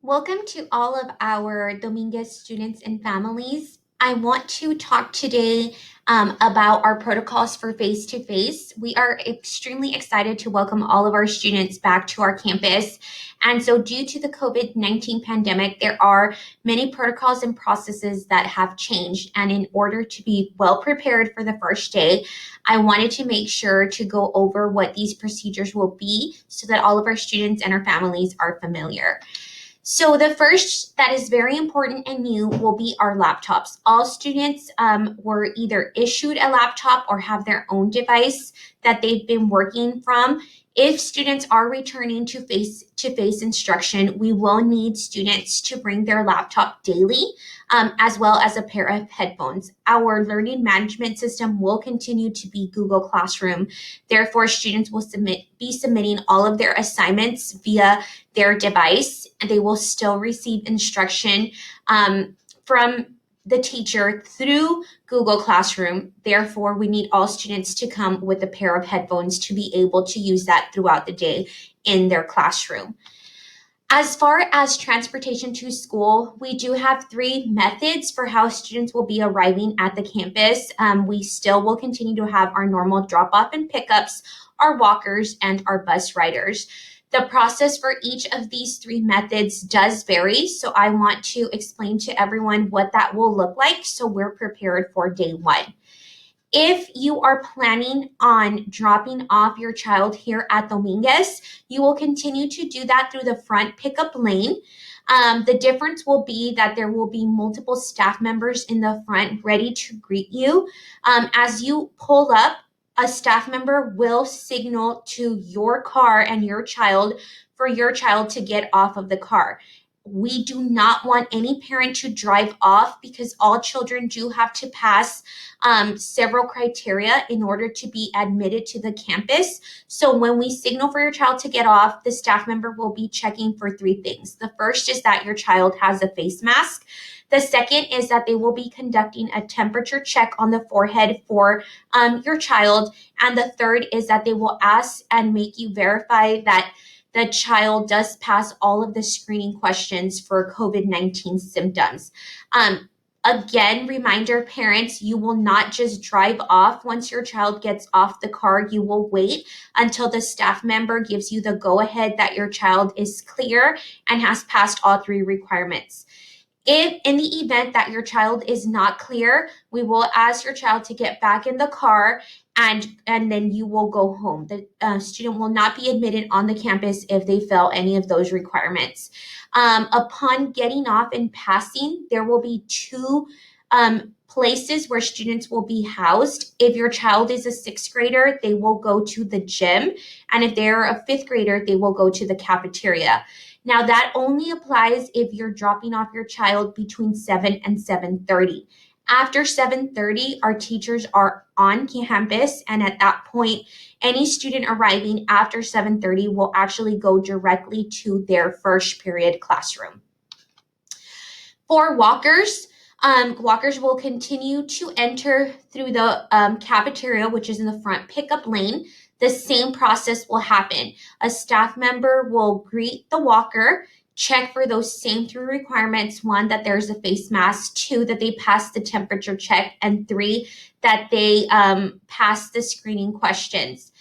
Welcome to all of our Dominguez students and families. I want to talk today about our protocols for face-to-face. We are extremely excited to welcome all of our students back to our campus. And so due to the COVID-19 pandemic, there are many protocols and processes that have changed. And in order to be well prepared for the first day, I wanted to make sure to go over what these procedures will be so that all of our students and our families are familiar. So the first that is very important and new will be our laptops. All students were either issued a laptop or have their own device that they've been working from. If students are returning to face-to-face instruction, we will need students to bring their laptop daily, as well as a pair of headphones. Our learning management system will continue to be Google Classroom. Therefore, students will be submitting all of their assignments via their device, and they will still receive instruction from the teacher through Google Classroom. Therefore, we need all students to come with a pair of headphones to be able to use that throughout the day in their classroom. As far as transportation to school, we do have three methods for how students will be arriving at the campus. We still will continue to have our normal drop-off and pickups, our walkers, and our bus riders. The process for each of these three methods does vary, so I want to explain to everyone what that will look like so we're prepared for day one. If you are planning on dropping off your child here at Dominguez, you will continue to do that through the front pickup lane. The difference will be that there will be multiple staff members in the front ready to greet you. As you pull up, a staff member will signal to your car and your child for your child to get off of the car. We do not want any parent to drive off because all children do have to pass several criteria in order to be admitted to the campus. So when we signal for your child to get off, the staff member will be checking for three things. The first is that your child has a face mask. The second is that they will be conducting a temperature check on the forehead for your child. And the third is that they will ask and make you verify that the child does pass all of the screening questions for COVID-19 symptoms. Again, reminder parents, you will not just drive off once your child gets off the car. You will wait until the staff member gives you the go-ahead that your child is clear and has passed all three requirements. If in the event that your child is not clear, we will ask your child to get back in the car and then you will go home. The student will not be admitted on the campus if they fail any of those requirements. Upon getting off and passing, there will be two places where students will be housed. If your child is a sixth grader, they will go to the gym. And if they're a fifth grader, they will go to the cafeteria. Now that only applies if you're dropping off your child between 7 and 7:30. After 7:30, our teachers are on campus, and at that point, any student arriving after 7:30 will actually go directly to their first period classroom. For walkers, walkers will continue to enter through the cafeteria, which is in the front pickup lane. The same process will happen. A staff member will greet the walker, check for those same three requirements. One, that there's a face mask. Two, that they pass the temperature check. And three, that they pass the screening questions.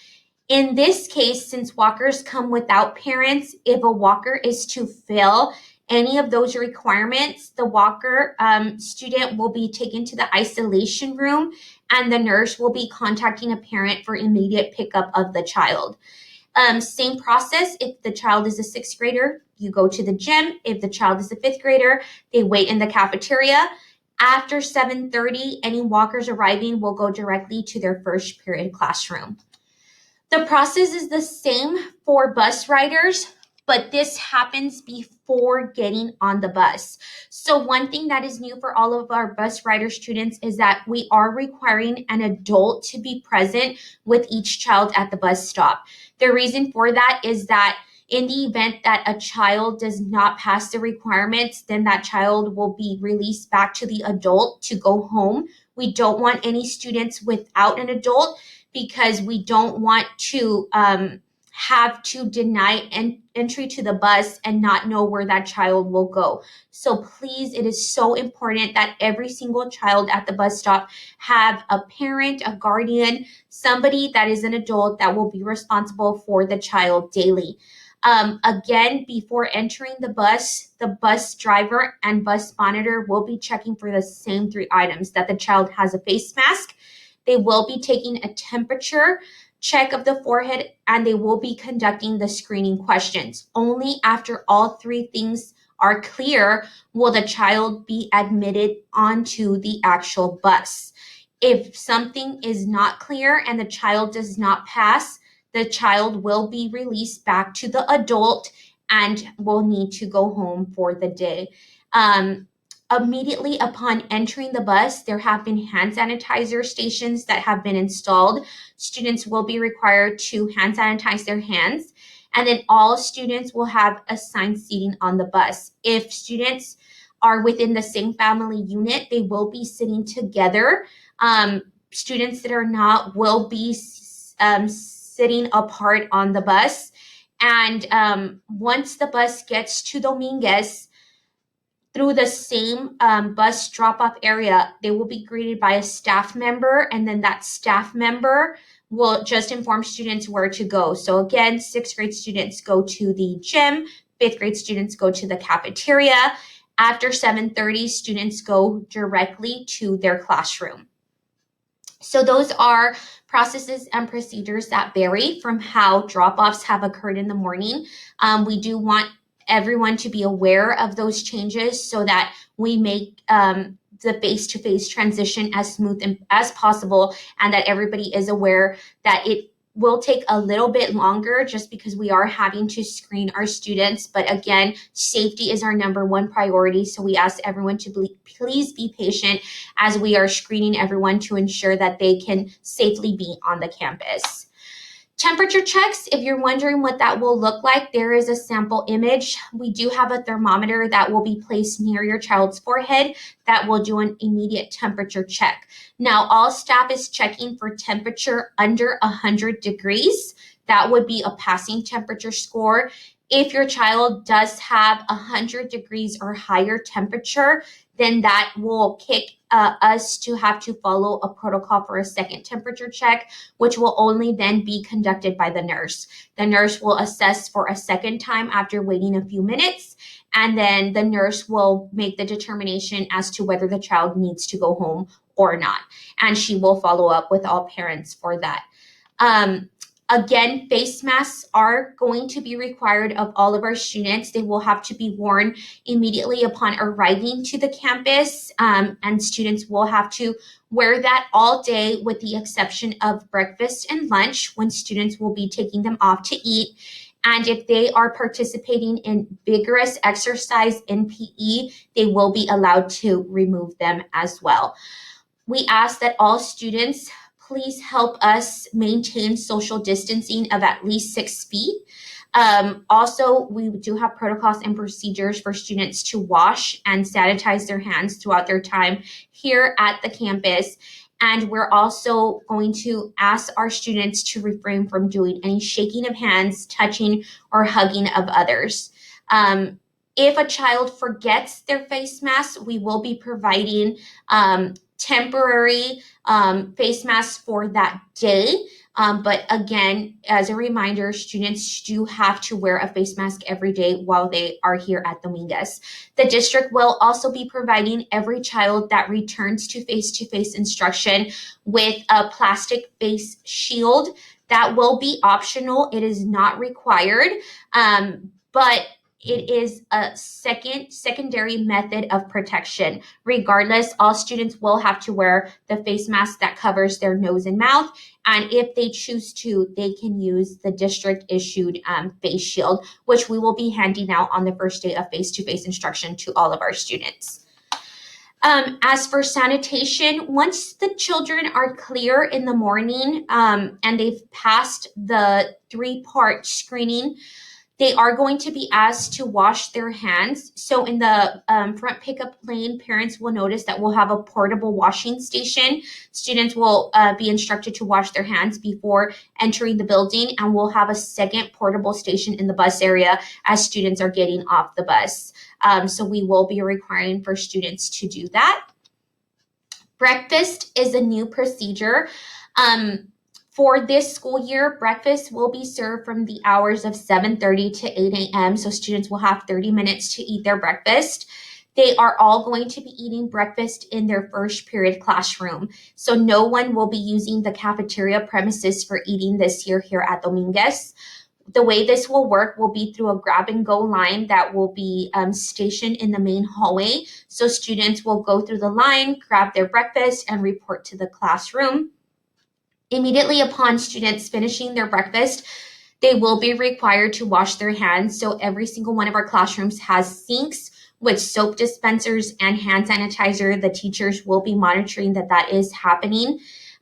In this case, since walkers come without parents, if a walker is to fail any of those requirements, the walker student will be taken to the isolation room and the nurse will be contacting a parent for immediate pickup of the child. Same process. If the child is a sixth grader, you go to the gym. If the child is a fifth grader, they wait in the cafeteria. After 7:30, any walkers arriving will go directly to their first period classroom. The process is the same for bus riders, but this happens before getting on the bus. So one thing that is new for all of our bus rider students is that we are requiring an adult to be present with each child at the bus stop. The reason for that is that in the event that a child does not pass the requirements, then that child will be released back to the adult to go home. We don't want any students without an adult because we don't want to have to deny entry to the bus and not know where that child will go. So please, it is so important that every single child at the bus stop have a parent, a guardian, somebody that is an adult that will be responsible for the child daily. Again, before entering the bus driver and bus monitor will be checking for the same three items: that the child has a face mask, they will be taking a temperature check of the forehead, and they will be conducting the screening questions. Only after all three things are clear will the child be admitted onto the actual bus. If something is not clear and the child does not pass, the child will be released back to the adult and will need to go home for the day. Immediately upon entering the bus, there have been hand sanitizer stations that have been installed. Students will be required to hand sanitize their hands, and then all students will have assigned seating on the bus. If students are within the same family unit, they will be sitting together. Students that are not will be sitting apart on the bus. And once the bus gets to Dominguez, through the same bus drop-off area, they will be greeted by a staff member, and then that staff member will just inform students where to go. So again, 6th grade students go to the gym, 5th grade students go to the cafeteria. After 7:30, students go directly to their classroom. So those are processes and procedures that vary from how drop-offs have occurred in the morning. We do want everyone to be aware of those changes so that we make the face-to-face transition as smooth as possible, and that everybody is aware that it will take a little bit longer just because we are having to screen our students. But again, safety is our number one priority. So we ask everyone to please be patient as we are screening everyone to ensure that they can safely be on the campus. Temperature checks, if you're wondering what that will look like, there is a sample image. We do have a thermometer that will be placed near your child's forehead that will do an immediate temperature check. Now, all staff is checking for temperature under 100 degrees. That would be a passing temperature score. If your child does have 100 degrees or higher temperature, then that will kick us to have to follow a protocol for a second temperature check, which will only then be conducted by the nurse. The nurse will assess for a second time after waiting a few minutes, and then the nurse will make the determination as to whether the child needs to go home or not. And she will follow up with all parents for that. Again, face masks are going to be required of all of our students. They will have to be worn immediately upon arriving to the campus, and students will have to wear that all day with the exception of breakfast and lunch, when students will be taking them off to eat. And if they are participating in vigorous exercise in PE, they will be allowed to remove them as well. We ask that all students please help us maintain social distancing of at least 6 feet. Also, we do have protocols and procedures for students to wash and sanitize their hands throughout their time here at the campus. And we're also going to ask our students to refrain from doing any shaking of hands, touching, or hugging of others. If a child forgets their face mask, we will be providing temporary face masks for that day. But again, as a reminder, students do have to wear a face mask every day while they are here at Dominguez. The district will also be providing every child that returns to face-to-face instruction with a plastic face shield. That will be optional. It is not required, but it is a secondary method of protection. Regardless, all students will have to wear the face mask that covers their nose and mouth. And if they choose to, they can use the district issued face shield, which we will be handing out on the first day of face-to-face instruction to all of our students. As for sanitation, once the children are clear in the morning and they've passed the 3-part screening, They are going to be asked to wash their hands. So in the front pickup lane, parents will notice that we'll have a portable washing station. Students will be instructed to wash their hands before entering the building, and we'll have a second portable station in the bus area as students are getting off the bus. So we will be requiring for students to do that. Breakfast is a new procedure. For this school year, breakfast will be served from the hours of 7:30 to 8 a.m. So students will have 30 minutes to eat their breakfast. They are all going to be eating breakfast in their first period classroom. So no one will be using the cafeteria premises for eating this year here at Dominguez. The way this will work will be through a grab and go line that will be stationed in the main hallway. So students will go through the line, grab their breakfast, and report to the classroom. Immediately upon students finishing their breakfast, they will be required to wash their hands. So every single one of our classrooms has sinks with soap dispensers and hand sanitizer. The teachers will be monitoring that that is happening.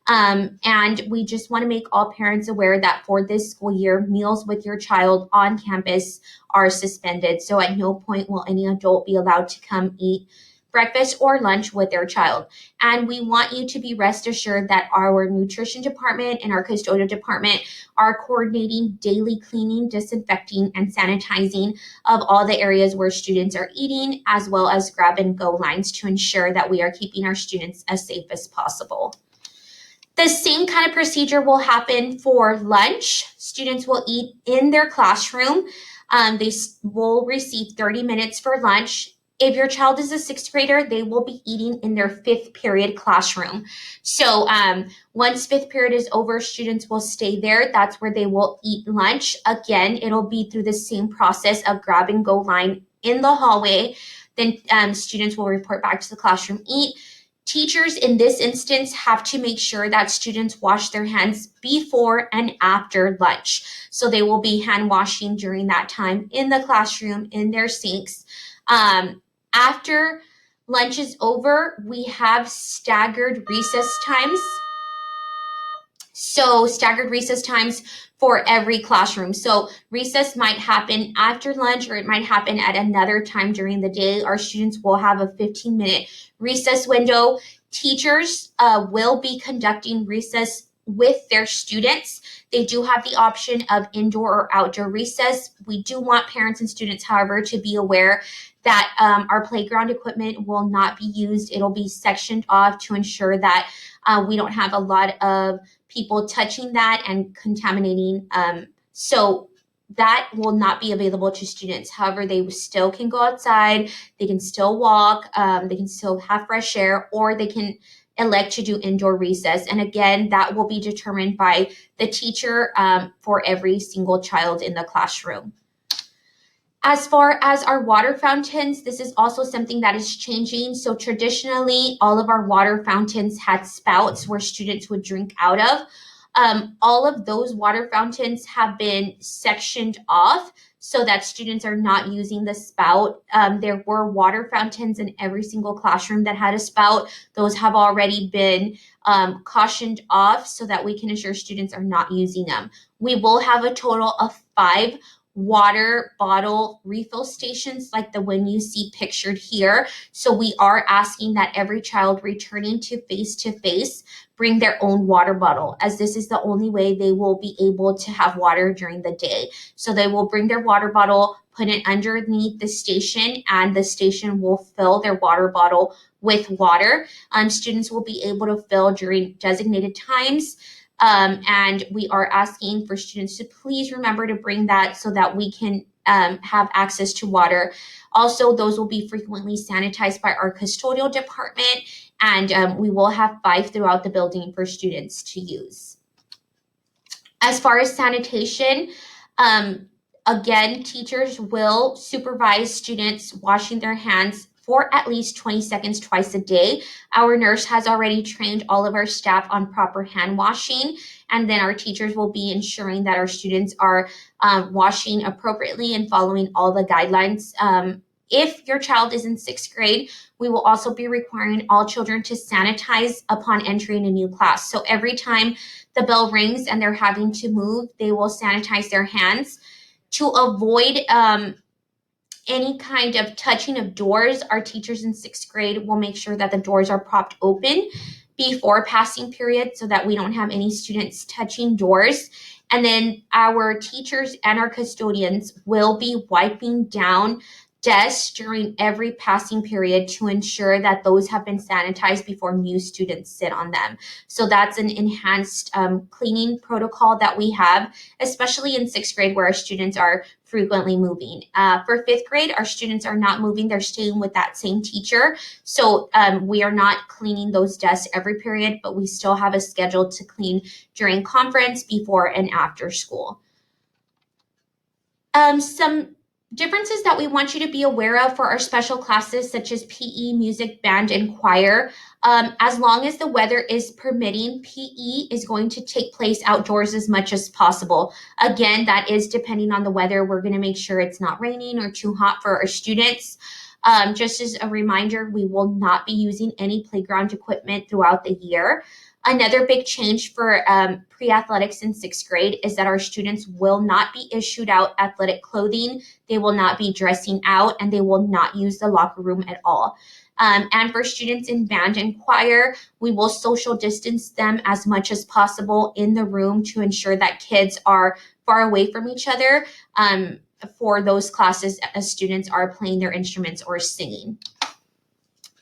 And we just want to make all parents aware that for this school year, meals with your child on campus are suspended. So at no point will any adult be allowed to come eat breakfast or lunch with their child. And we want you to be rest assured that our nutrition department and our custodial department are coordinating daily cleaning, disinfecting, and sanitizing of all the areas where students are eating, as well as grab and go lines to ensure that we are keeping our students as safe as possible. The same kind of procedure will happen for lunch. Students will eat in their classroom. They will receive 30 minutes for lunch. If your child is a sixth grader, they will be eating in their fifth period classroom. So once fifth period is over, students will stay there. That's where they will eat lunch. Again, it'll be through the same process of grab and go line in the hallway. Then students will report back to the classroom, eat. Teachers in this instance have to make sure that students wash their hands before and after lunch. So they will be hand washing during that time in the classroom, in their sinks. After lunch is over, we have staggered recess times. So staggered recess times for every classroom. So recess might happen after lunch, or it might happen at another time during the day. Our students will have a 15-minute recess window. Teachers will be conducting recess with their students. They do have the option of indoor or outdoor recess. We do want parents and students, however, to be aware that our playground equipment will not be used. It'll be sectioned off to ensure that we don't have a lot of people touching that and contaminating. So that will not be available to students. However, they still can go outside, they can still walk, they can still have fresh air, or they can elect to do indoor recess. And again, that will be determined by the teacher for every single child in the classroom. As far as our water fountains, this is also something that is changing. So traditionally, all of our water fountains had spouts where students would drink out of. All of those water fountains have been sectioned off so that students are not using the spout. There were water fountains in every single classroom that had a spout. Those have already been cautioned off so that we can ensure students are not using them. We will have a total of 5 water bottle refill stations like the one you see pictured here. So we are asking that every child returning to face bring their own water bottle, as this is the only way they will be able to have water during the day. So they will bring their water bottle, put it underneath the station, and the station will fill their water bottle with water. Students will be able to fill during designated times. And we are asking for students to please remember to bring that so that we can have access to water. Also, those will be frequently sanitized by our custodial department, and we will have 5 throughout the building for students to use. As far as sanitation, again, teachers will supervise students washing their hands for at least 20 seconds twice a day. Our nurse has already trained all of our staff on proper hand washing, and then our teachers will be ensuring that our students are washing appropriately and following all the guidelines. If your child is in 6th grade, we will also be requiring all children to sanitize upon entering a new class. So every time the bell rings and they're having to move, they will sanitize their hands. To avoid any kind of touching of doors, our teachers in 6th grade will make sure that the doors are propped open before passing period so that we don't have any students touching doors. And then our teachers and our custodians will be wiping down desks during every passing period to ensure that those have been sanitized before new students sit on them. So that's an enhanced cleaning protocol that we have, especially in 6th grade where our students are frequently moving. For 5th grade, our students are not moving, they're staying with that same teacher. So we are not cleaning those desks every period, but we still have a schedule to clean during conference, before, and after school. Some differences that we want you to be aware of for our special classes, such as PE, music, band, and choir. As long as the weather is permitting, PE is going to take place outdoors as much as possible. Again, that is depending on the weather. We're going to make sure it's not raining or too hot for our students. Just as a reminder, we will not be using any playground equipment throughout the year. Another big change for pre-athletics in 6th grade is that our students will not be issued out athletic clothing. They will not be dressing out, and they will not use the locker room at all. And for students in band and choir, we will social distance them as much as possible in the room to ensure that kids are far away from each other for those classes as students are playing their instruments or singing.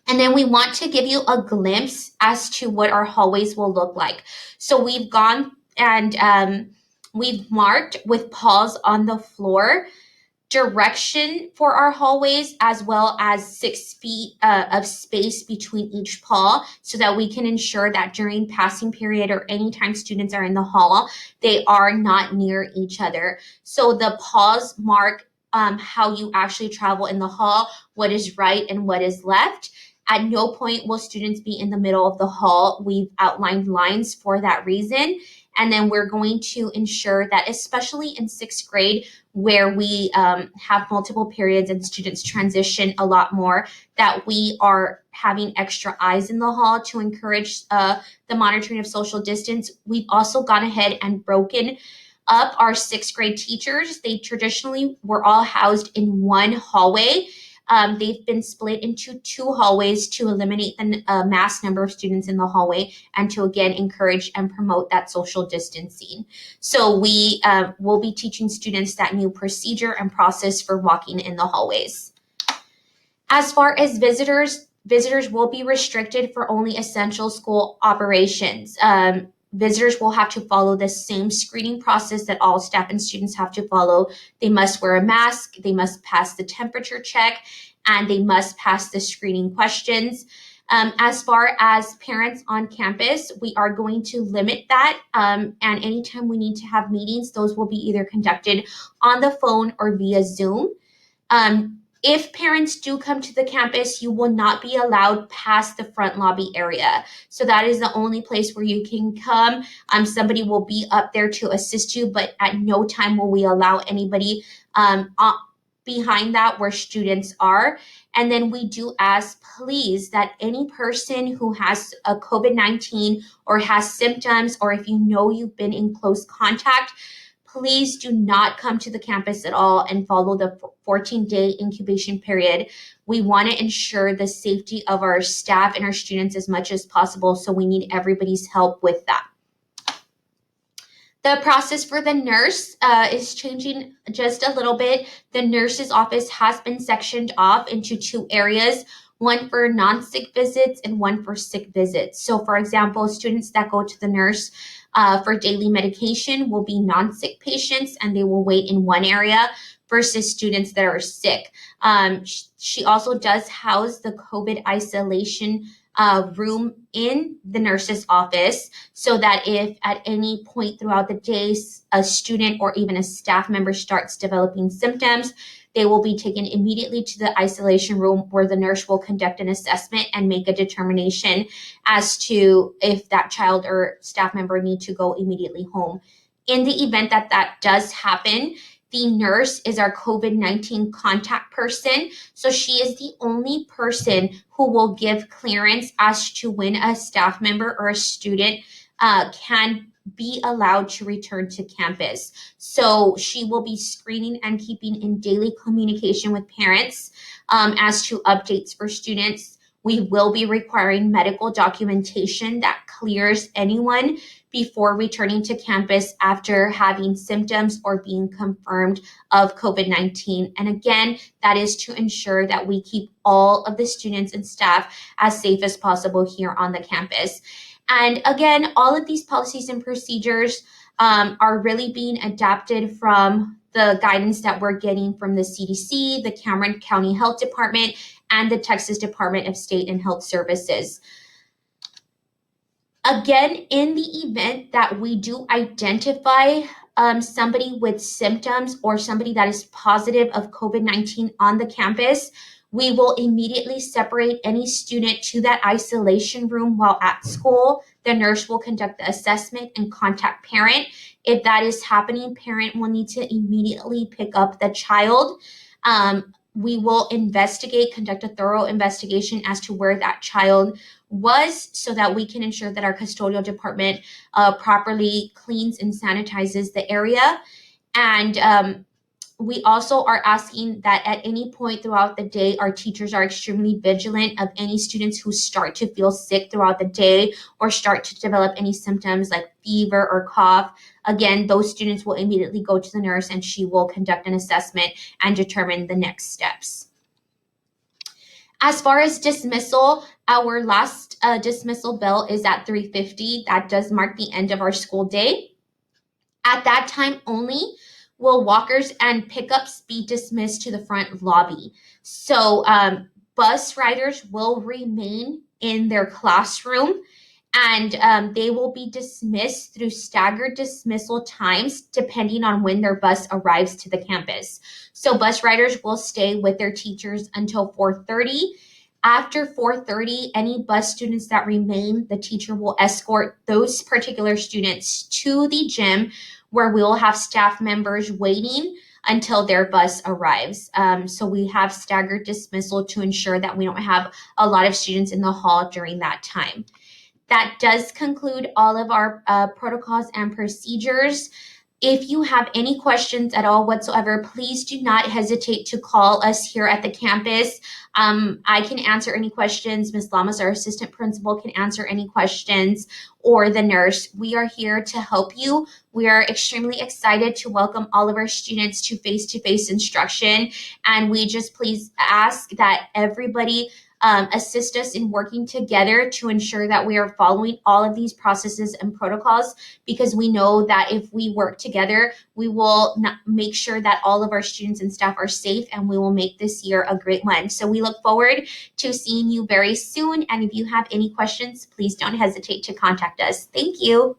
And then we want to give you a glimpse as to what our hallways will look like. So we've gone and we've marked with paws on the floor direction for our hallways, as well as 6 feet of space between each paw, so that we can ensure that during passing period or anytime students are in the hall, they are not near each other. So the paws mark how you actually travel in the hall, what is right and what is left. At no point will students be in the middle of the hall. We've outlined lines for that reason. And then we're going to ensure that, especially in 6th grade, where we have multiple periods and students transition a lot more, that we are having extra eyes in the hall to encourage the monitoring of social distance. We've also gone ahead and broken up our 6th grade teachers. They traditionally were all housed in one hallway. They've been split into 2 hallways to eliminate the mass number of students in the hallway and to, again, encourage and promote that social distancing. So we will be teaching students that new procedure and process for walking in the hallways. As far as visitors will be restricted for only essential school operations. Visitors will have to follow the same screening process that all staff and students have to follow. They must wear a mask, they must pass the temperature check, and they must pass the screening questions. As far as parents on campus, we are going to limit that. And anytime we need to have meetings, those will be either conducted on the phone or via Zoom. If parents do come to the campus, you will not be allowed past the front lobby area. So that is the only place where you can come. Somebody will be up there to assist you, but at no time will we allow anybody behind that where students are. And then we do ask, please, that any person who has a COVID-19 or has symptoms, or if you know you've been in close contact, please do not come to the campus at all and follow the 14-day incubation period. We want to ensure the safety of our staff and our students as much as possible, so we need everybody's help with that. The process for the nurse is changing just a little bit. The nurse's office has been sectioned off into 2 areas, one for non-sick visits and one for sick visits. So for example, students that go to the nurse for daily medication will be non-sick patients, and they will wait in one area, versus students that are sick. She also does house the COVID isolation room in the nurse's office, so that if at any point throughout the day a student or even a staff member starts developing symptoms, they will be taken immediately to the isolation room, where the nurse will conduct an assessment and make a determination as to if that child or staff member need to go immediately home. In the event that that does happen, the nurse is our COVID-19 contact person. So she is the only person who will give clearance as to when a staff member or a student can be allowed to return to campus. So she will be screening and keeping in daily communication with parents as to updates for students. We will be requiring medical documentation that clears anyone before returning to campus after having symptoms or being confirmed of COVID-19. And again, that is to ensure that we keep all of the students and staff as safe as possible here on the campus. And again, all of these policies and procedures are really being adapted from the guidance that we're getting from the CDC, the Cameron County Health Department, and the Texas Department of State and Health Services. Again, in the event that we do identify somebody with symptoms or somebody that is positive of COVID-19 on the campus, we will immediately separate any student to that isolation room while at school. The nurse will conduct the assessment and contact parent. If that is happening, parent will need to immediately pick up the child. We will conduct a thorough investigation as to where that child was so that we can ensure that our custodial department properly cleans and sanitizes the area. And we also are asking that at any point throughout the day, our teachers are extremely vigilant of any students who start to feel sick throughout the day or start to develop any symptoms like fever or cough. Again, those students will immediately go to the nurse and she will conduct an assessment and determine the next steps. As far as dismissal, our last dismissal bell is at 3:50. That does mark the end of our school day. At that time only, will walkers and pickups be dismissed to the front lobby. So bus riders will remain in their classroom, and they will be dismissed through staggered dismissal times depending on when their bus arrives to the campus. So bus riders will stay with their teachers until 4:30. After 4:30, any bus students that remain, the teacher will escort those particular students to the gym where we will have staff members waiting until their bus arrives. So we have staggered dismissal to ensure that we don't have a lot of students in the hall during that time. That does conclude all of our protocols and procedures. If you have any questions at all whatsoever, please do not hesitate to call us here at the campus. I can answer any questions. Ms. Lamas, our assistant principal, can answer any questions, or the nurse. We are here to help you. We are extremely excited to welcome all of our students to face-to-face instruction, and we just please ask that everybody assist us in working together to ensure that we are following all of these processes and protocols, because we know that if we work together, we will make sure that all of our students and staff are safe, and we will make this year a great one. So we look forward to seeing you very soon. And if you have any questions, please don't hesitate to contact us. Thank you.